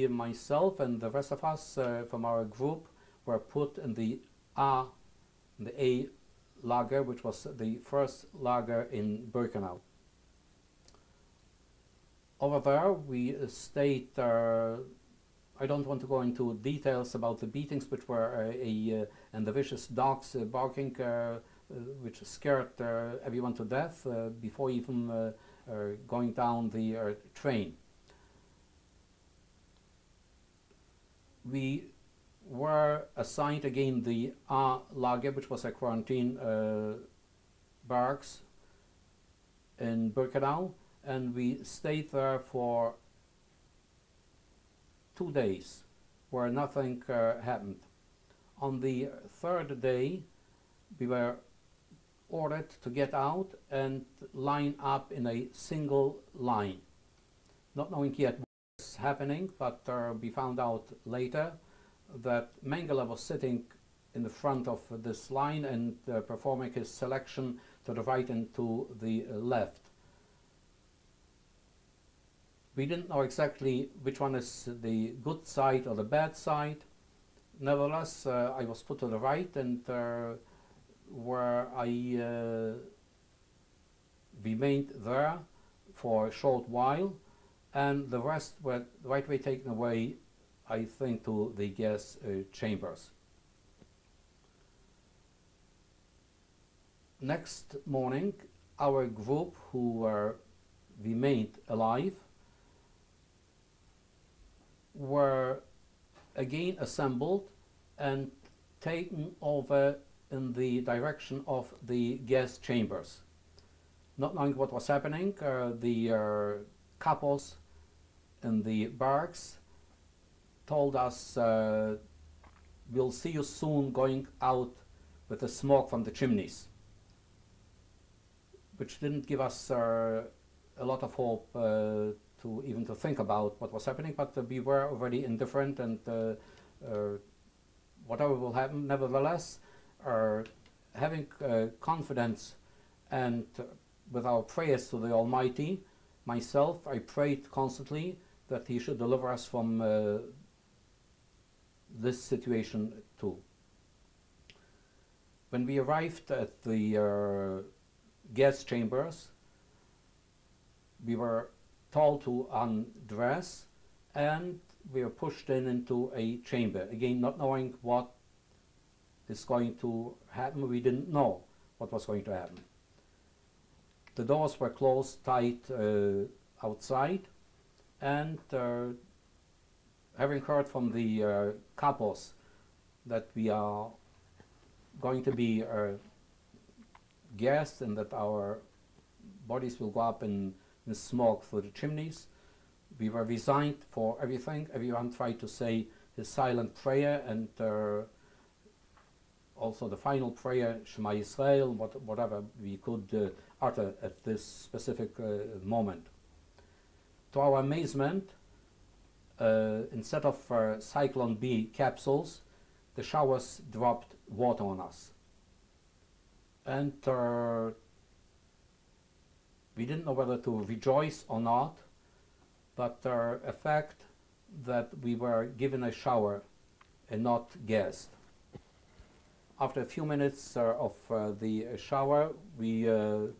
Myself and the rest of us from our group were put in the A lager, which was the first lager in Birkenau. Over there we stayed, I don't want to go into details about the beatings, which were and the vicious dogs barking, which scared everyone to death before even going down the train. We were assigned again the A lager, which was a quarantine barracks in Birkenau, and we stayed there for 2 days where nothing happened. On the third day we were ordered to get out and line up in a single line, not knowing yet what was happening, but we found out later that Mengele was sitting in the front of this line and performing his selection to the right and to the left. We didn't know exactly which one is the good side or the bad side. Nevertheless, I was put to the right, and where I remained there for a short while, and the rest were right way taken away, I think, to the gas chambers. Next morning, our group who remained alive were again assembled and taken over in the direction of the gas chambers. Not knowing what was happening, the capos in the barracks told us, we'll see you soon going out with the smoke from the chimneys, which didn't give us a lot of hope to even to think about what was happening, but we were already indifferent, and whatever will happen, nevertheless, having confidence and with our prayers to the Almighty, myself, I prayed constantly that He should deliver us from this situation too. When we arrived at the gas chambers, we were told to undress, and we were pushed into a chamber. Again, not knowing what is going to happen, we didn't know what was going to happen. The doors were closed tight outside, and having heard from the capos that we are going to be gassed and that our bodies will go up in smoke through the chimneys, we were resigned for everything. Everyone tried to say his silent prayer, and also the final prayer, Shema Yisrael, whatever we could utter at this specific moment. To our amazement, instead of Cyclone B capsules, the showers dropped water on us. And we didn't know whether to rejoice or not, but a fact that we were given a shower and not gassed. After a few minutes of the shower, the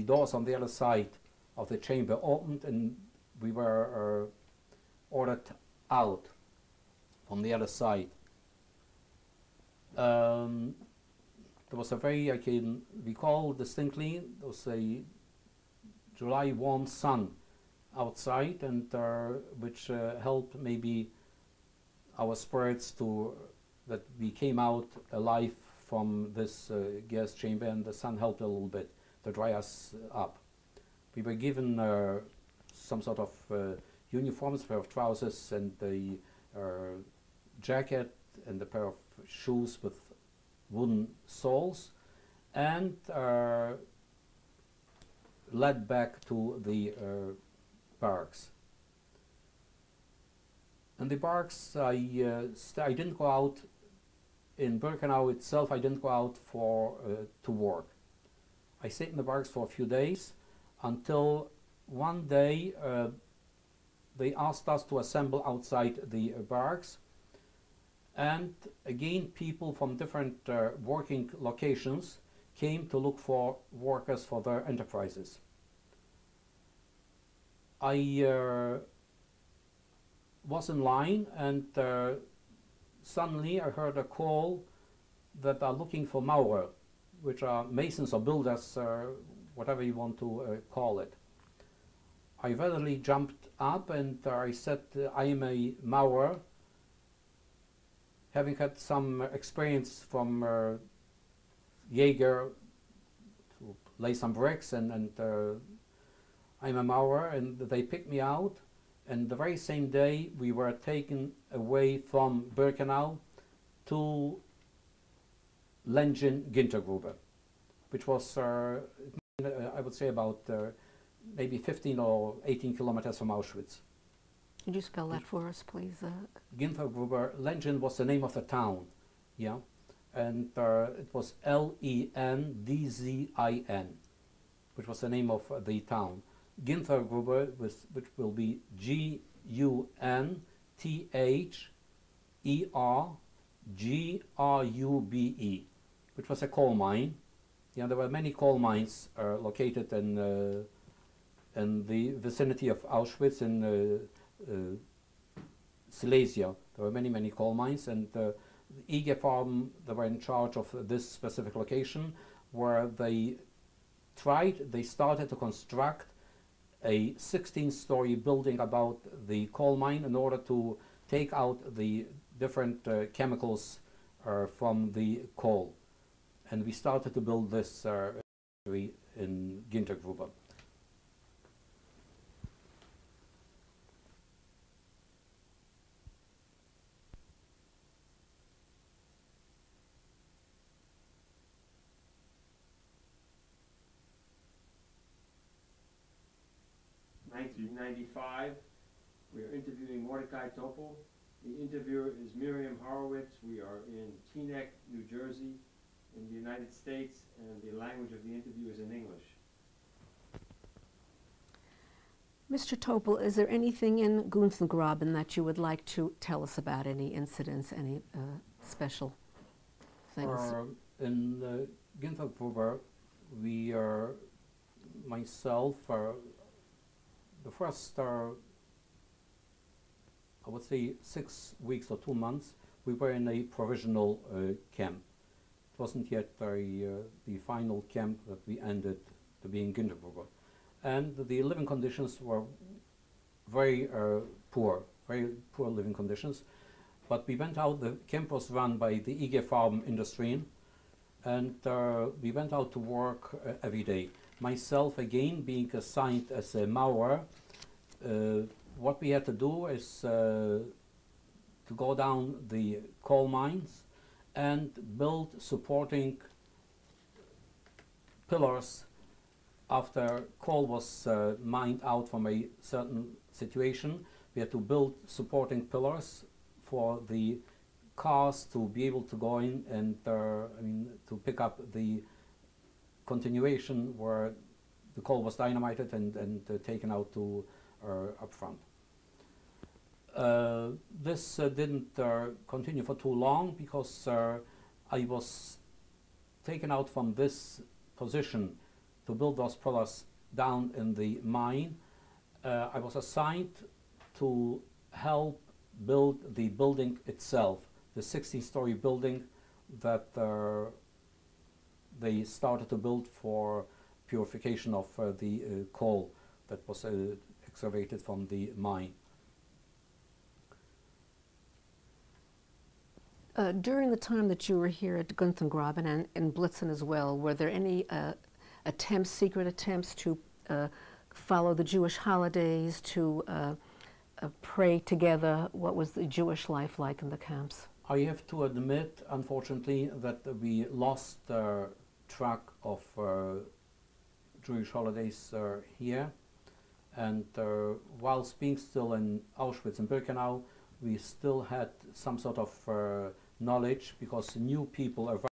doors on the other side of the chamber opened, and we were ordered out from the other side. There was a very, I can recall distinctly, there was a July warm sun outside, and which helped maybe our spirits to that we came out alive from this gas chamber, and the sun helped a little bit to dry us up. We were given some sort of uniforms, a pair of trousers and a jacket and a pair of shoes with wooden soles, and led back to the barracks. In the barracks, I didn't go out in Birkenau itself. I didn't go out for to work. I stayed in the barracks for a few days until one day they asked us to assemble outside the barracks, and again people from different working locations came to look for workers for their enterprises. I was in line, and suddenly I heard a call that are looking for Maurer, which are masons or builders, whatever you want to call it. I readily jumped up and I said, I am a Maurer, having had some experience from Jaeger to lay some bricks, and I'm a Maurer, and they picked me out, and the very same day we were taken away from Birkenau to Lędzin Günthergrube, which was I would say about maybe 15 or 18 kilometers from Auschwitz. Could you spell that for us, please? Günthergrube, Lędzin was the name of the town, yeah, and it was Lendzin, which was the name of the town. Günthergrube, which will be Gunthergrube, which was a coal mine. Yeah, there were many coal mines located in the vicinity of Auschwitz in Silesia. There were many coal mines, and the IG Farben, they were in charge of this specific location, where they started to construct a 16-story building about the coal mine in order to take out the different chemicals from the coal. And we started to build this in Günthergrube. We are interviewing Mordecai Topel. The interviewer is Miriam Horowitz. We are in Teaneck, New Jersey, in the United States, and the language of the interview is in English. Mr. Topel, is there anything in Günthergrube that you would like to tell us about? Any incidents, any special things? In Günthergrube, we are, myself, the first, I would say 6 weeks or 2 months, we were in a provisional camp. It wasn't yet the final camp that we ended to be in Günthergrube. And the living conditions were very poor living conditions. But we went out, the camp was run by the IG Farben industry, and we went out to work every day. Myself, again, being assigned as a Maurer, what we had to do is to go down the coal mines and build supporting pillars after coal was mined out from a certain situation. We had to build supporting pillars for the cars to be able to go in and to pick up the continuation where the coal was dynamited and taken out to up front. This didn't continue for too long, because I was taken out from this position to build those pillars down in the mine. I was assigned to help build the building itself, the 16-story building that they started to build for purification of the coal that was excavated from the mine. During the time that you were here at Günthergrube and in Blizyn as well, were there any attempts, secret attempts to follow the Jewish holidays, to pray together? What was the Jewish life like in the camps? I have to admit, unfortunately, that we lost track of Jewish holidays here. And whilst being still in Auschwitz and Birkenau, we still had some sort of knowledge, because new people arrived